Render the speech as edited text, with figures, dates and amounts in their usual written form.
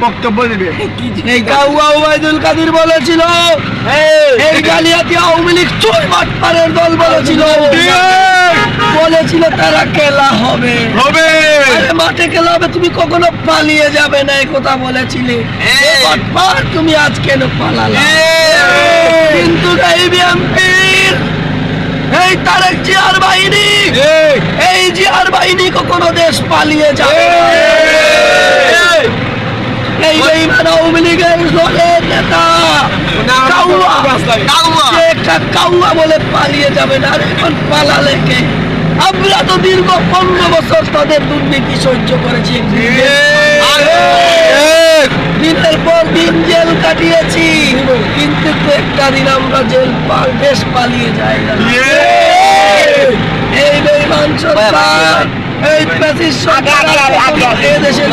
বক্তব্য দেবে। এই কাউয়া ওবায়দুল কাদের বলেছিল এই জালিয়াতি আওয়ামী লীগ চোর বাটপারের দল বলেছিল, বলেছিল তারা খেলা হবে হবে আরে মাঠে খেলা হবে, তুমি কখনো পালিয়ে যাবে না এই কথা বলেছিলে। বাটপার তুমি আজ কেন পালালে? কিন্তু এই বিএনপির এই তারেক জিয়ার বাহিনী, এই জিয়ার বাহিনী কখনো দেশ পালিয়ে যাবে না। এই বেঈমান আওয়ামী লীগের দলের নেতা কাউয়া, সে একটা কাউয়া বলে পালিয়ে যাবে না। আর এখন পালালে কে? আমরা তো দীর্ঘ 15 বছর তাদের দুর্নীতি সহ্য করেছি, দিনের পর দিন জেল কাটিয়েছি, কিন্তু একটা দিন আমরা দেশ পালিয়ে যাই না। এই বেঈমান সরকার, এই ফ্যাসিস্ট সরকার এদেশের